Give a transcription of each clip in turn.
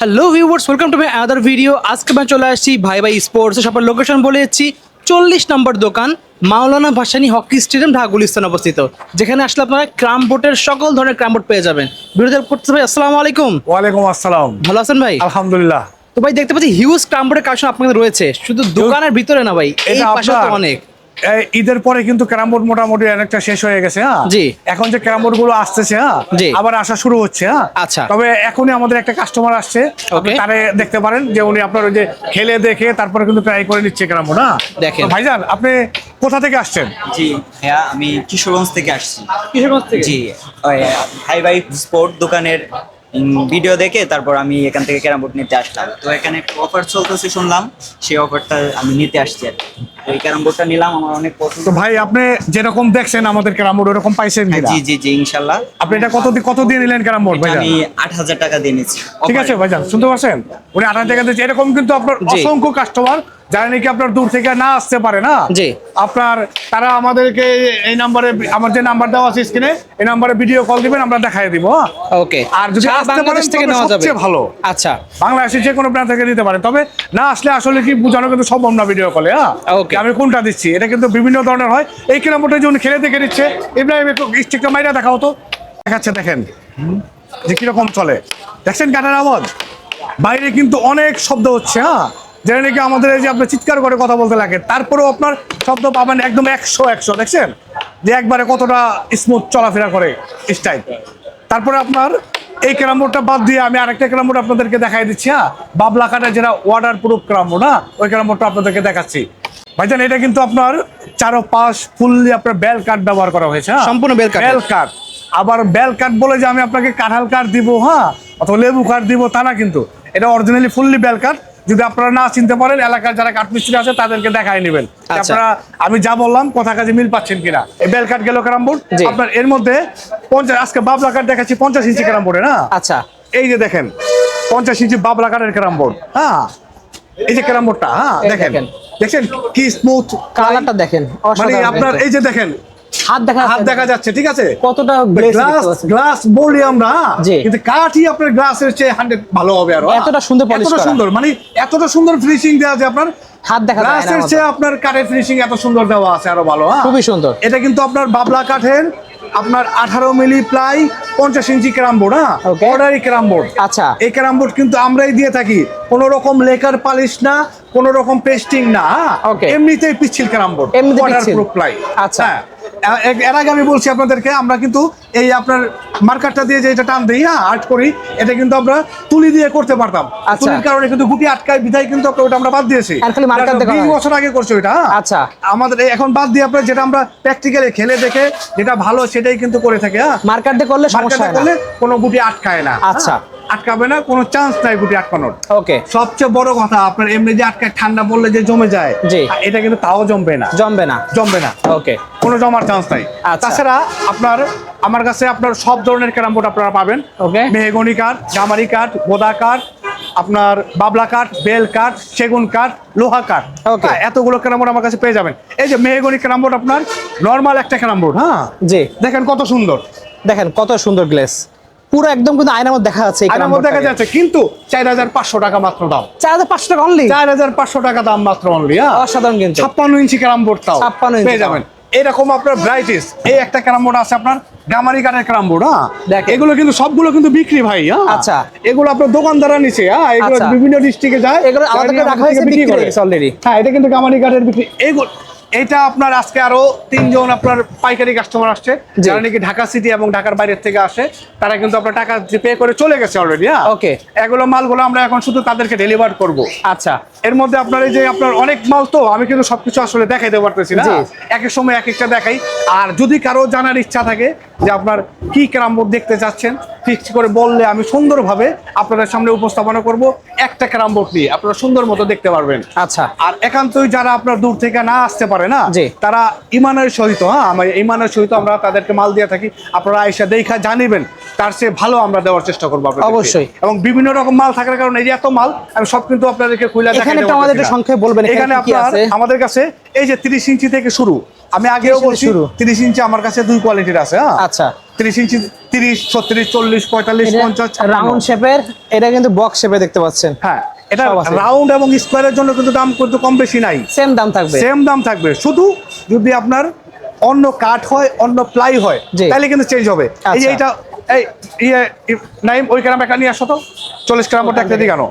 Hello viewers, welcome to my other video. আজকে আমি চলে আসছি ভাই ভাই স্পোর্টস শপের লোকেশন বলে যাচ্ছি 40 নম্বর দোকান, মাওলানা ভাসানী হকি স্টেডিয়াম, ঢাকা গুলিস্তান অবস্থিত, যেখানে আসলে আপনারা ক্রাম বোর্ডের সকল ধরনের ক্রাম বোর্ড পেয়ে যাবেন। ভিডিও করতে ভাই, আসসালামু আলাইকুম। ওয়ালাইকুম আসসালাম। ভালো আছেন ভাই? আলহামদুলিল্লাহ। তো ভাই দেখতে পাচ্ছি হিউজ ক্রাম বোর্ডের কালেকশন আপনাদের রয়েছে, শুধু দোকানের ভিতরে না ভাই, এই পাশে তো অনেক। ঈদের পরে কিন্তু ক্যারাম বোর্ড মোটামুটি অনেকটা শেষ হয়ে গেছে। হ্যাঁ জি। এখন যে ক্যারাম বোর্ড গুলো আসতেছে, হ্যাঁ জি। আবার আসা শুরু হচ্ছে। হ্যাঁ আচ্ছা। তবে এখনই আমাদের একটা কাস্টমার আসছে, আপনি Okay. তারে দেখতে পারেন যে উনি আপনার ওই যে খেলে দেখে তারপরে কিন্তু ট্রাই করে নিচ্ছে ক্যারাম বোর্ড। হ্যাঁ দেখেন। তো ভাইজান, আপনি কোথা থেকে আসছেন? জি হ্যাঁ, আমি কিশোরগঞ্জ থেকে আসছি। কিশোরগঞ্জ থেকে? জি, ওই ভাই ভাই স্পোর্ট দোকানের ভিডিও দেখে তারপর আমি এখান থেকে ক্যারাম বোর্ড নিতে আসলাম। তো এখানে একটা অফার চলতেছে শুনলাম, সেই অফারটা আমি নিতে আসছি আর কি। তো এই ক্যারাম বোর্ডটা নিলাম, আমার অনেক পছন্দ। তো ভাই, আপনি যেরকম দেখছেন আমাদের ক্যারাম বোর্ড ওরকম পাইছেন হ্যাঁ, কিনা? জি জি জি, ইনশাল্লাহ। আপনি এটা কত দিয়ে নিলেন ক্যারাম বোর্ড ভাইজান? আমি 8,000 টাকা দিয়ে নিচ্ছি। ঠিক আছে ভাইজান, শুনতে পাচ্ছেন? উনি 8,000 টাকা দিচ্ছে। এরকম কিন্তু আপনার জি। অসংখ্য কাস্টমার যারা নাকি আপনার দূর থেকে না আসতে পারে না, জি। আপনার তারা আমাদেরকে এই নাম্বারে, আমার যে নাম্বার দেওয়া আছে স্ক্রিনে, এই নাম্বারে ভিডিও কল দিবেন, আমরা দেখাই দিব। ওকে। আর যদি সারা আসতে পারেন বাংলাদেশ থেকে তবে নেওয়া যাবে। সবচেয়ে ভালো। আচ্ছা। বাংলাদেশের যে কোনো প্রান্ত থেকে দিতে পারেন, তবে না আসলে আসলে কি বোঝানো কিন্তু সম্ভব না ভিডিও কলে। হ্যাঁ Okay. আমি কোনটা দিচ্ছি, এটা কিন্তু বিভিন্ন ধরনের হয়। এই কিলোমিটার যে উনি খেলে দেখে দিচ্ছে, ইব্রাহিম একটু স্টিকটা মাইরা দেখাও তো। দেখাচ্ছে, দেখেন যে কিরকম চলে। দেখছেন কাটার আওয়াজ? বাইরে কিন্তু অনেক শব্দ হচ্ছে। হ্যাঁ যেটা নাকি আমাদের এই যে আপনার চিৎকার করে কথা বলতে লাগে, তারপরেও আপনার শব্দ পাবেন একদম 100 দেখছেন যে একবারে কতটা স্মুথ চলাফেরা করে স্টাইল। তারপরে আপনার এই ক্যারাম বোর্ডটা বাদ দিয়ে আমি আরেকটা ক্যারাম বোর্ড আপনাদেরকে দেখাই দিচ্ছি। হ্যাঁ বাবলা কাটা, যেটা ওয়াটার প্রুফ ক্যারাম বোর্ড, না ওই ক্যারাম বোর্ডটা আপনাদেরকে দেখাচ্ছি। ভাইজান, এটা কিন্তু আপনার চারপাশ ফুললি আপনার বেল কাঠ ব্যবহার করা হয়েছে। হ্যাঁ সম্পূর্ণ বেল কাঠ। বেল কাঠ। আবার বেল কাঠ বলে যে আমি আপনাকে কাঁঠাল কাঠ দিব, হ্যাঁ অথবা লেবু কাঠ দিব, তা না, কিন্তু এটা অরিজিনালি ফুললি বেল কাঠ। যদি আপনারা না চিনতে পারেন, এলাকার যারা কাঠমিস্ত্রি আছে তাদেরকে দেখাই নেবেন। আচ্ছা। আপনারা, আমি যা বললাম কথা কাজে মিল পাচ্ছেন কিনা। এই বেল কাঠ গেল ক্যারাম বোর্ড জি। আপনার। এর মধ্যে 50, আজকে বাবলা কাঠ দেখাচ্ছি 50 ইঞ্চি ক্যারাম বোর্ডে। না আচ্ছা। এই যে দেখেন 50 ইঞ্চি বাবলা কাঠের ক্যারাম বোর্ড। হ্যাঁ এই যে ক্যারাম বোর্ডটা, হ্যাঁ এই দেখেন, দেখেন। দেখছেন কি স্মুথ কালারটা দেখেন, মানে অসাধারণ আপনার দেখতে। এই যে দেখেন হাত দেখা যাচ্ছে, ঠিক আছে? কতটা glaze গ্লাস দেখতে পাচ্ছেন। গ্লাস বলি আমরা, জি। কিন্তু কাঠই আপনার গ্লাসের চেয়ে 100 ভালো হবে। আর এতটা সুন্দর polish এতটা করা। সুন্দর, মানে এতটা সুন্দর ফিনিশিং দেওয়া আছে আপনার। হাত দেখা যায় না গ্লাসের আমাদের। চেয়ে আপনার কাঠের ফিনিশিং এত সুন্দর দেওয়া আছে, আরো ভালো। হ্যাঁ খুবই সুন্দর। এটা কিন্তু আপনার বাবলা কাঠের আপনার 18 milli ply 50 inch carrom board. হ্যাঁ Okay. Ordinary carrom board. আচ্ছা। এই ক্যারাম বোর্ড কিন্তু আমরাই দিয়ে থাকি, কোনো রকম লেকার পালিশ না, কোনো রকম পেস্টিং না। হ্যাঁ Okay. এমনিতেই পিচ্ছিল ক্যারাম বোর্ড, এমনিতে অর্ডার পিচ্ছিল। Proof ply. আচ্ছা। হ্যাঁ এর আগে আমি বলছি আপনাদেরকে, আমরা কিন্তু এই আপনার মার্কারটা দিয়ে যে এটা টান দিই, হ্যাঁ আর্ট করি, এটা কিন্তু আমরা তুলি দিয়ে করতে পারতাম। আচ্ছা। তুলির কারণে কিন্তু গুটি আটকায়, বিধায় কিন্তু ওটা আমরা বাদ দিয়েছি। আর খালি marker দিয়ে করা 20 হয়। বছর আগে করছি ওটা। হ্যাঁ? আচ্ছা। আমাদের এখন বাদ দিয়ে আপনার যেটা আমরা প্র্যাকটিক্যালি খেলে দেখে যেটা ভালো সেটাই কিন্তু করে থাকি। হ্যাঁ মার্কার দিয়ে করলে সমস্যা মার্কারটা হয় না। করলে কোনো গুটি আটকায় না। আচ্ছা। হ্যাঁ? আটকাবে না, কোনো চান্স নাই গুটি আটকানোর। ওকে। সবচেয়ে বড় কথা, আপনার এমনি যে আটকায় ঠান্ডা পড়লে যে জমে যায়, জি। এটা কিন্তু তাও জমবে না। জমবে না। জমবে না, ওকে। কোনো জমার চান্স নাই। আচ্ছা। তাছাড়া আপনার আমার কাছে আপনার সব ধরনের ক্যারাম বোর্ড আপনারা পাবেন। Okay. মেহগনি কাঠ, গামারি কাঠ, বোদা কাঠ, আপনার বাবলা কাঠ, বেল কাঠ, সেগুন কাঠ, লোহা কাঠ। Okay. হ্যাঁ, এতগুলো ক্যারাম বোর্ড আমার কাছে পেয়ে যাবেন। এই যে মেহগনি ক্যারাম বোর্ড আপনার নর্মাল একটা ক্যারাম বোর্ড। হ্যাঁ জি। দেখেন কত সুন্দর, দেখেন কত সুন্দর গ্লেস, পুরো একদম কিন্তু আয়নার মধ্যে দেখা যাচ্ছে। আয়নার মধ্যে দেখা যাচ্ছে, কিন্তু 4,500 টাকা মাত্র দাম। 4,500 টাকা অনলি। 4,500 টাকা দাম মাত্র অনলি। অসাধারণ কিন্তু। 56 ইঞ্চি ক্যারাম বোর্ড তাও 56 ইঞ্চি পেয়ে যাবেন। এরকম আপনার ব্রাইটিস এই একটা ক্যারাম বোর্ড আছে আপনার, গামারি কাঠের ক্যারাম বোর্ড। হ্যাঁ দেখেন। এগুলো কিন্তু সবগুলো কিন্তু বিক্রি ভাই। হ্যাঁ আচ্ছা। এগুলো আপনার দোকানদাররা নিচে, হ্যাঁ এগুলো আচ্ছা। বিভিন্ন ডিস্ট্রিক্টে যায়, এগুলো আমাদের যারা নিয়ে রাখা হয়েছে, আমাদের থেকে বিক্রি হয়ে গেছে already। হ্যাঁ এটা কিন্তু গামারি কাঠের বিক্রি। এগুলো এটা আপনার আজকে আরো 3 জন আপনার পাইকারি কাস্টমার আসছে, জি। যারা নাকি ঢাকা সিটি এবং ঢাকার বাইরের থেকে আসে, তারা কিন্তু আপনার টাকা পে করে চলে গেছে অলরেডি। হ্যাঁ Okay. এগুলো মালগুলো আমরা এখন শুধু তাদেরকে ডেলিভার করব। আচ্ছা। এর মধ্যে আপনার এই যে আপনার অনেক মাল, তো আমি কিন্তু সবকিছু আসলে দেখাইতে পারতেছি না। জি। এক এক সময় এক একটা দেখাই। আর যদি কারো জানার ইচ্ছা থাকে যে আপনার কি ক্যারাম বোর্ড দেখতে চাচ্ছেন, ফিক্স করে বললে আমি সুন্দরভাবে আপনাদের সামনে উপস্থাপনা করব। একটা ক্যারাম বোর্ড নিয়ে আপনারা সুন্দর মতো দেখতে পারবেন। আচ্ছা। আর একান্তই যারা আপনার দূর থেকে না আসতে পারে না, জি। তারা ইমানের সহিত, হ্যাঁ আমরা ইমানের সহিত আমরা তাদেরকে মাল দিয়ে থাকি। আপনারা আইসা দেখা জানিবেন, তার চেয়ে ভালো আমরা দেওয়ার চেষ্টা করবো আপনাদেরকে। অবশ্যই। এবং বিভিন্ন রকম মাল থাকার কারণে এই যে এত মাল আমি সব কিন্তু আপনাদেরকে খুলে এখানে একটু আমাদের একটু সংক্ষেপে বলবেন, এখানে কি কি আপনার আছে? আমাদের কাছে এই যে 30 ইঞ্চি থেকে শুরু আমি আগেও 30 বলছি শুরু। 30 ইঞ্চি আমার কাছে দুই কোয়ালিটির আছে, হ্যাঁ। আচ্ছা 30 ইঞ্চি, 30, 36, 40, 45, 50, 56। রাউন্ড শেপের, এটা কিন্তু বক্স শেপে দেখতে পাচ্ছেন। হ্যাঁ, এটা সব আছে। রাউন্ড এবং স্কোয়ারের জন্য কিন্তু দাম কিন্তু কম বেশি নাই, সেম দাম থাকবে। সেম দাম থাকবে। শুধু যদি আপনার অন্য কাঠ হয়, অন্য প্লাই হয়, জি। তাহলে কিন্তু চেঞ্জ হবে। এই যে আচ্ছা। এটা, এই ইয়ে নাইম ওই ক্যারাম একটা নিয়ে আসো তো, 40 ক্যারাম বোর্ড একটা দিকে আনো।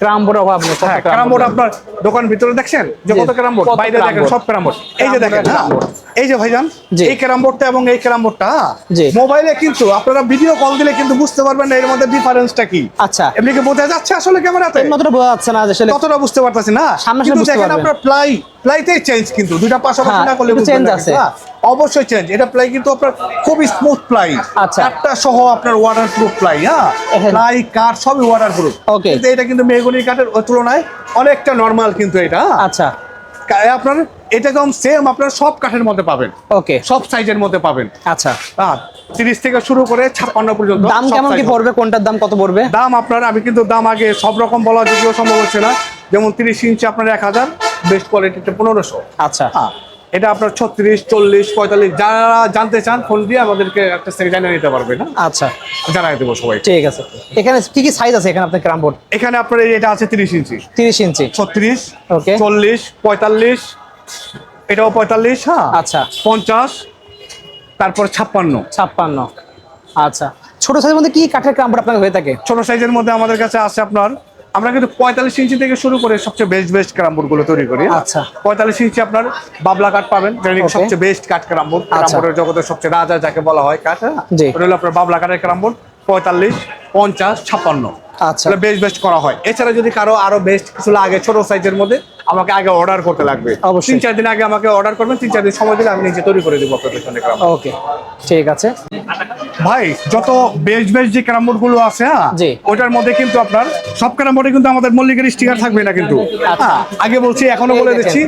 ক্রাম বোর্ড অভাব নেই, কত হ্যাঁ, ক্রাম ক্যারাম বোর্ড বোর্ড। আপনার দোকান ভিতরে দেখছেন যে জি, কত ক্যারাম বোর্ড, কত বাইরে ক্যারাম দেখেন বোর্ড। সব ক্যারাম বোর্ড। এই যে ক্যারাম দেখেন, বোর্ডের হ্যাঁ, ক্যারাম বোর্ড। এই যে ভাইজান, জি। এই ক্যারাম বোর্ডটা এবং এই ক্যারাম বোর্ডটা, জি। মোবাইলে কিন্তু আপনারা ভিডিও কল দিলে কিন্তু বুঝতে পারবেন না এর মধ্যে ডিফারেন্সটা কি। আচ্ছা। এমনি কি বোঝা যাচ্ছে আসলে ক্যামেরাতে? এর মতটা বোঝা যাচ্ছে না যে আসলে কতটা বুঝতে পারতেছি না, সামনাসামনি কিন্তু বুঝতে দেখেন পারবেন। আপনার প্লাইতেই চেঞ্জ, কিন্তু দুইটা পাশাপাশি হ্যাঁ, না করলে একটু বুঝবেন change না আছে। কিন্তু, হ্যাঁ, অবশ্যই চেঞ্জ। এটা প্লাই কিন্তু আপনার খুব স্মুথ প্লাই, আচ্ছা। কাঠটা সহ আপনার ওয়াটার প্রুফ প্লাই, হ্যাঁ, এহেন। প্লাই কাঠ সবই ওয়াটার প্রুফ। Okay. কিন্তু এটা কিন্তু মেহগনি কাঠের তুলনায় অনেকটা নরমাল কিন্তু এটা, হ্যাঁ। আচ্ছা আপনার এটা একদম সেম আপনার সব কাঠের মধ্যে পাবেন, ওকে সব সাইজের মধ্যে পাবেন, আচ্ছা। হ্যাঁ, 30 থেকে শুরু করে 56 পর্যন্ত দাম সব কেমন কি size হবে। পড়বে, কোনটার দাম কত পড়বে? দাম আপনার, আমি কিন্তু দাম আগে সব রকম বলা যদিও সম্ভব হচ্ছে না। যেমন 30 ইঞ্চি আপনার 1000, বেস্ট কোয়ালিটিতে 1500। আচ্ছা হ্যাঁ, এটা আপনার 36, 40, 45 যারা জানতে চান ফোন দিয়ে আমাদেরকে একটা থেকে জানিয়ে নিতে পারবে, না আচ্ছা জানাই দেবো সবাই। ঠিক আছে। এখানে কি কি সাইজ আছে এখানে আপনার ক্রাম বোর্ড? এখানে আপনার এটা আছে 30 ইঞ্চি, 30 ইঞ্চি 36, Okay. 40, 45, এটাও 45, হ্যাঁ, আচ্ছা 50, তারপর 56। 56। আচ্ছা, ছোট সাইজের মধ্যে কি কাঠের ক্রাম বোর্ড আপনার হয়ে থাকে? ছোট সাইজের মধ্যে আমাদের কাছে আছে আপনার, আমরা কিন্তু 45 ইঞ্চি থেকে শুরু করে সবচেয়ে বেস্ট ক্যারাম বোর্ড গুলো তৈরি করি। আচ্ছা। 45 ইঞ্চি আপনার বাবলা কাঠ পাবেন, যেটা নাকি Okay. সবচেয়ে বেস্ট কাঠ ক্যারাম বোর্ড, ক্যারাম আচ্ছা। বোর্ডের জগতের সবচেয়ে রাজা যাকে বলা হয় কাঠ, হ্যাঁ, জি। ওটা হলো আপনার বাবলা কাঠের ক্যারাম বোর্ড। 45, 50, 56 আচ্ছা। বেস্ট করা হয়। এছাড়া যদি কারো আরো বেস্ট কিছু লাগে ছোট সাইজের মধ্যে, আমাকে আগে অর্ডার করতে লাগবে। অবশ্যই। 3-4 দিন আগে আমাকে অর্ডার করবেন, 3-4 দিন সময় দিলে আমি নিজে তৈরি করে দেবো আপনাদের জন্য ক্যারাম বোর্ড। ওকে ঠিক আছে। ভাই, যত বেস্ট যে ক্যারাম বোর্ড গুলো আছে, হ্যাঁ, জি। ওটার মধ্যে কিন্তু আপনার সব ক্যারাম বোর্ডে কিন্তু আমাদের মল্লিকের স্টিকার থাকবে না কিন্তু, আচ্ছা। হ্যাঁ, আগে বলছি এখনো এই বলে দেখেন। দিচ্ছি।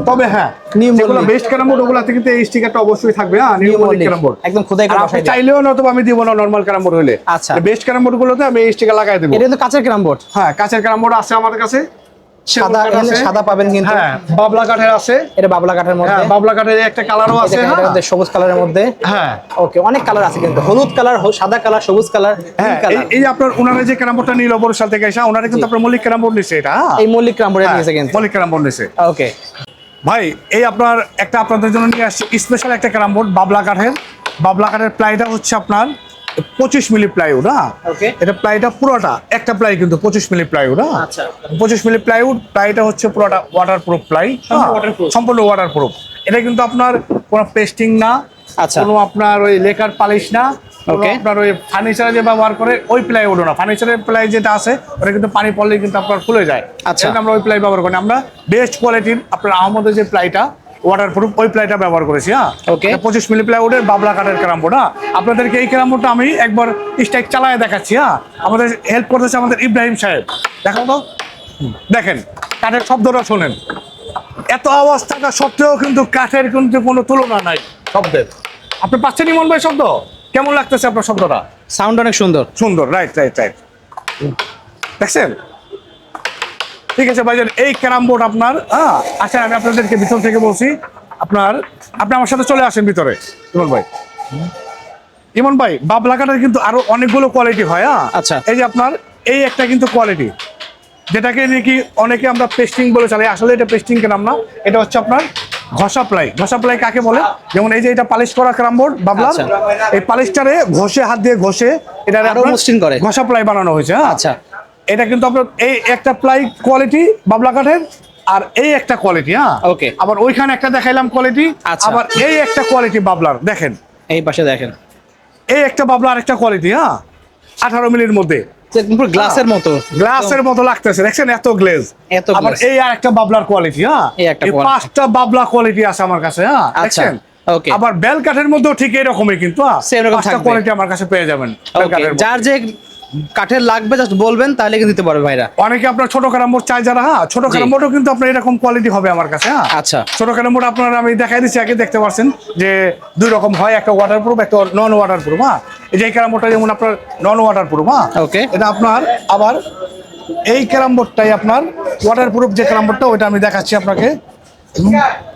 তবে হ্যাঁ, New যেগুলো মল্লিক। বেস্ট ক্যারাম বোর্ড ওগুলাতে কিন্তু এই স্টিকারটা অবশ্যই থাকবে, হ্যাঁ, new Mallick Mallick. Carrom board একদম খোদাই করে আর বসাই আপনি দেয়া। চাইলেও না, তবে আমি দিব না নরমাল ক্যারাম বোর্ড হলে। আচ্ছা। বেস্ট ক্যারাম বোর্ড গুলোতে আমি এই স্টিকার লাগাই দেবো। এটা কিন্তু কাঁচের ক্রাম বোর্ড, হ্যাঁ, কাঁচের ক্যারাম বোর্ড আছে আমাদের কাছে, সাদা, সেগুলো এখানে আছে। সাদা পাবেন কিন্তু। হ্যাঁ, বাবলা কাঠের আছে, এটা বাবলা কাঠের মধ্যে। হ্যাঁ, বাবলা কাঠের একটা কালারও এই আছে, দেখেন, হ্যাঁ, এটার মধ্যে সবুজ কালারের মধ্যে। হ্যাঁ, ওকে, অনেক কালার আছে কিন্তু, হলুদ কালার, সাদা কালার, সবুজ কালার, হ্যাঁ, কালার। এই আপনার ওনারা যে ক্যারাম বোর্ডটা নিল বরিশাল থেকে এসে, ওনারা কিন্তু আপনার মল্লিক ক্যারাম বোর্ড নিচ্ছে এটা, হ্যাঁ। এই মল্লিক ক্রাম বোর্ড হ্যাঁ, নিয়েছে কিন্তু। মল্লিক ক্যারাম বোর্ড নিচ্ছে। ওকে ভাই, এই আপনার একটা আপনাদের জন্য নিয়ে আসছে স্পেশাল একটা ক্যারাম বোর্ড, বাবলা কাঠের। বাবলা কাঠের প্লাইটা হচ্ছে আপনার 25 মিলি প্লাইউড, হ্যাঁ। Okay. এটা প্লাইটা পুরোটা একটা প্লাই কিন্তু 25 মিলি প্লাইউড, হ্যাঁ। আচ্ছা। 25 মিলি প্লাইউড, প্লাইটা হচ্ছে পুরোটা ওয়াটার প্রুফ প্লাই, waterproof। সম্পূর্ণ ওয়াটার প্রুফ। এটা কিন্তু আপনার কোনো পেস্টিং না, আচ্ছা। কোনো আপনার ওই লেকার পালিশ না, কোনো Okay. আপনার ওই ফার্নিচারে যে ব্যবহার করে ওই প্লাইউড না। ফার্নিচারের প্লাই যেটা আছে ওটা কিন্তু পানি পড়লে কিন্তু আপনার খুলে যায়। আচ্ছা। এটা আমরা ওই প্লাই ব্যবহার করি না। আমরা বেস্ট কোয়ালিটির আপনার আহমদের যে প্লাইটা ওয়াটার প্রুফ, ওই প্লাইটা ব্যবহার করেছি, হ্যাঁ। Okay. 25 মিলি প্লাইউডের বাবলা কাঠের ক্যারাম বোর্ড, হ্যাঁ। আপনাদেরকে এই ক্যারাম বোর্ডটা আমি একবার স্ট্রাইক চালায় দেখাচ্ছি, হ্যাঁ। আমাদের হেল্প করতেছে আমাদের ইব্রাহিম সাহেব, দেখো তো, দেখেন কাঠের শব্দটা শোনেন। এত আওয়াজ থাকা সত্ত্বেও কিন্তু কাঠের কিন্তু কোনো তুলনা নাই শব্দের। আপনি পাচ্ছেন ইমন ভাই শব্দ? কেমন লাগতেছে আপনার শব্দটা? সাউন্ড অনেক সুন্দর। সুন্দর, রাইট। দেখছেন? ঠিক আছে ভাইজান, এই ক্যারাম বোর্ড আপনার, হ্যাঁ। আচ্ছা, আমি আপনাদেরকে ভিতর থেকে বলছি, আপনি আমার সাথে চলে আসেন ভিতরে। ইমন ভাই, বাবলা কাঠের কিন্তু আরো অনেকগুলো কোয়ালিটি হয়, হ্যাঁ। আচ্ছা। এই যে আপনার এই একটা কিন্তু কোয়ালিটি, যেটাকে নাকি অনেকে আমরা পেস্টিং বলে চালাই, আসলে এটা পেস্টিং ক্যারাম না, এটা হচ্ছে আপনার ঘষা প্লাই। ঘষা প্লাই কাকে বলে? যেমন এই যে এটা পালিশ করা ক্যারাম বোর্ড বাবলার, আচ্ছা। এই পালিশটারে ঘষে, হাত দিয়ে ঘষে এটা আরো মসৃণ করে। ঘষা প্লাই বানানো হয়েছে, হ্যাঁ। আচ্ছা। এটা কিন্তু আপনার এই একটা প্লাই কোয়ালিটি বাবলা কাঠের, আর এই একটা কোয়ালিটি, হ্যাঁ। Okay. আবার ওইখানে একটা দেখাইলাম কোয়ালিটি, আচ্ছা। আবার এই একটা কোয়ালিটি বাবলার, দেখেন এই পাশে দেখেন, এই একটা বাবলার একটা কোয়ালিটি, হ্যাঁ, 18 মিলির মধ্যে পুরো গ্লাসের মতো। গ্লাসের মতো লাগতেছে, দেখছেন এত গ্লেজ। এত আবার glaze। এই আর একটা বাবলার কোয়ালিটি, হ্যাঁ। এই একটা এই quality। 5টা বাবলা কোয়ালিটি আছে আমার কাছে, হ্যাঁ। আচ্ছা, দেখছেন? okay। আবার বেল কাঠের মধ্যেও ঠিক এরকমই কিন্তু, হ্যাঁ। Same রকম 5টা থাকবে। কোয়ালিটি আমার কাছে পেয়ে যাবেন বেল ওকে, কাঠের মধ্যে। যার যে কাঠের লাগবে জাস্ট বলবেন, তাহলে কিন্তু দিতে পারবে ভাইরা। অনেকে আপনার ছোট ক্যারাম বোর্ড চাই যারা, হ্যাঁ, ছোট ক্যারাম বোর্ডও কিন্তু আপনার এরকম কোয়ালিটি হবে আমার কাছে, হ্যাঁ। আচ্ছা। ছোট ক্যারাম বোর্ড আপনার আমি দেখাই দিচ্ছি, আগে দেখতে পাচ্ছেন যে 2 রকম হয়, একটা ওয়াটার প্রুফ, একটা নন ওয়াটার প্রুফ, হ্যাঁ। এই যে ক্যারাম বোর্ডটা যেমন আপনার নন ওয়াটার প্রুফ, হ্যাঁ। Okay। এটা আপনার আবার এই ক্যারাম বোর্ডটাই আপনার ওয়াটার প্রুফ যে ক্যারাম বোর্ডটা, ওইটা আমি দেখাচ্ছি আপনাকে।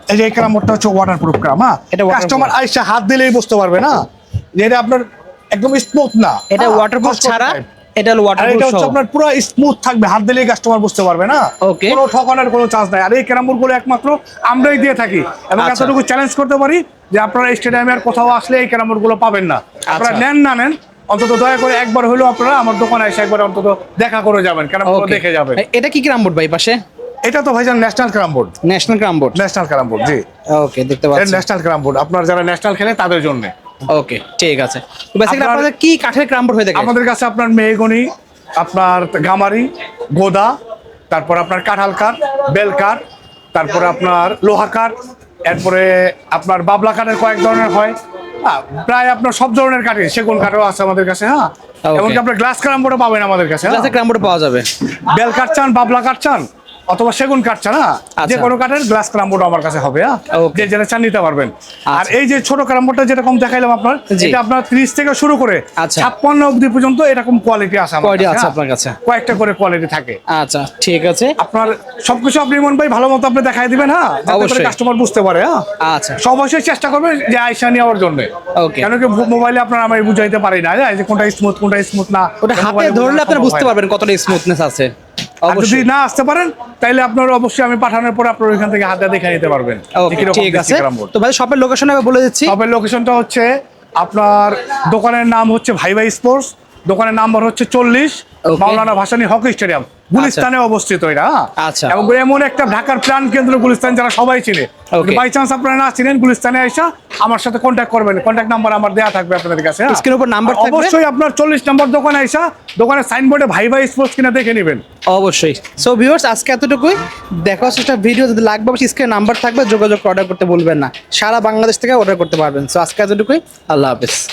এই যে এই ক্যারাম বোর্ডটা হচ্ছে ওয়াটার প্রুফ ক্যারাম, হ্যাঁ। এটা waterproof। কাস্টমার আইসা হাত দিলেই বুঝতে পারবে না যে এটা আপনার একদম স্মুথ না, এটা হ্যাঁ, ওয়াটারপ্রুফ খসখসে ছাড়া type। এটা হলো আর এটা ওয়াটারপ্রুফ হচ্ছে সহ। আপনার পুরো স্মুথ থাকবে, হাত দিলেই কাস্টমার বুঝতে পারবে না। Okay. কোনো ঠকানোর কোনো চান্স নাই। আর এই ক্যারাম বোর্ড গুলো একমাত্র আমরাই দিয়ে থাকি এবং আচ্ছা। এতটুকু চ্যালেঞ্জ করতে পারি যে আপনারা স্টেডিয়ামে আর কোথাও আসলে এই ক্যারাম বোর্ড গুলো পাবেন না। আপনারা আচ্ছা। নেন না নেন, অন্তত দয়া করে একবার হলেও আপনারা আমার দোকানে এসে একবার অন্তত দেখা করে যাবেন, ক্যারাম বোর্ড Okay. দেখে যাবেন। এটা কি ক্যারাম বোর্ড ভাই পাশে? এটা তো ভাইজান national carrom board, national carrom board. National carrom board, জি। ওকে, দেখতে এটা পাচ্ছি। ন্যাশনাল ক্যারাম বোর্ড, আপনার যারা ন্যাশনাল খেলে তাদের জন্য। ওকে, ঠিক আছে। তো বেসিক্যালি আপনার- আপনাদের কি কাঠের ক্যারাম বোর্ড হয়ে থাকে? আমাদের কাছে আপনার মেহগনি, আপনার গামারি, গোদা, তারপর আপনার কাঁঠাল কাঠ, বেল কাঠ, তারপরে আপনার লোহা কাঠ, এরপরে আপনার বাবলা কাঠের কয়েক ধরনের হয়, হ্যাঁ, প্রায় আপনার সব ধরনের কাঠের, সেগুন কাঠও আছে আমাদের কাছে, হ্যাঁ। Okay. এমনকি আপনার গ্লাস ক্যারাম বোর্ডও পাবেন আমাদের কাছে, হ্যাঁ। গ্লাসের ক্যারাম বোর্ড পাওয়া যাবে। বেল কাঠ চান, বাবলা কাঠ চান, অথবা সেগুন কাঠ চান, হ্যাঁ, আচ্ছা। যে কোনো কাঠের গ্লাস ক্যারাম বোর্ড আমার কাছে হবে, হ্যাঁ। Okay. যে যেটা চান নিতে পারবেন। আর আচ্ছা। এই যে ছোট ক্যারাম বোর্ডটা যেরকম দেখাইলাম আপনার, জি। এটা আপনার 30 থেকে শুরু করে আচ্ছা। 56 অবধি পর্যন্ত এরকম কোয়ালিটি আছে আমার Quality কাছে, আছে হ্যাঁ। আপনার কাছে? কয়েকটা করে কোয়ালিটি থাকে। আচ্ছা, ঠিক আছে। আপনার সবকিছু আপনি মন ভাই ভালো মতো আপনি দেখাই দিবেন, হ্যাঁ, যাতে করে অবশ্যই। কাস্টমার বুঝতে পারে, হ্যাঁ। আচ্ছা। সব অবশ্যই চেষ্টা করবেন যে আইসা নেওয়ার জন্য। Okay. কেন কি মোবাইলে আপনার আমি বুঝাইতে পারি না যে কোনটা স্মুথ কোনটা স্মুথ না, ওটা হাতে মোবাইলে ধরলে বোঝানো আপনারা সম্ভব বুঝতে হয় না। পারবেন কতটা স্মুথনেস আছে। আর যদি অবশ্যই। না আসতে পারেন তাইলে আপনার অবশ্যই আমি পাঠানোর পর আপনার ওইখান থেকে হাতে দেখে নিতে পারবেন যে ওকে, কিরকম ঠিক দিচ্ছি আছে। Carrom board. তো ভাই শপের লোকেশন আমি বলে দিচ্ছি। তবে লোকেশনটা হচ্ছে আপনার দোকানের নাম হচ্ছে ভাই ভাই স্পোর্টস, দোকানের নাম্বার হচ্ছে 40, Okay. মাওলানা ভাসানী হকি স্টেডিয়াম, গুলিস্তানে অবস্থিত এটা, হ্যাঁ। আচ্ছা। এবং এমন একটা ঢাকার প্রাণ কেন্দ্র গুলিস্তান, যারা সবাই চিনে। Okay. বাই চান্স আপনারা না চিনেন, গুলিস্তানে আইসা আমার সাথে কন্ট্যাক্ট করবেন, কন্ট্যাক্ট নাম্বার আমার দেয়া থাকবে আপনাদের কাছে, হ্যাঁ। স্ক্রিনের উপর নাম্বার আর থাকবে। অবশ্যই আপনার 40 নম্বর দোকানে আইসা দোকানের সাইনবোর্ডে ভাই ভাই স্পোর্টস কিনা দেখে নেবেন। অবশ্যই। সো ভিউয়ার্স, আজকে এতটুকুই। দেখা হচ্ছে একটা ভিডিও, যদি লাগবে অবশ্যই স্ক্রিনে নাম্বার থাকবে, যোগাযোগ অর্ডার করতে ভুলবেন না। সারা বাংলাদেশ থেকে অর্ডার করতে পারবেন। সো আজকে এতটুকুই, আল্লাহ হাফেজ।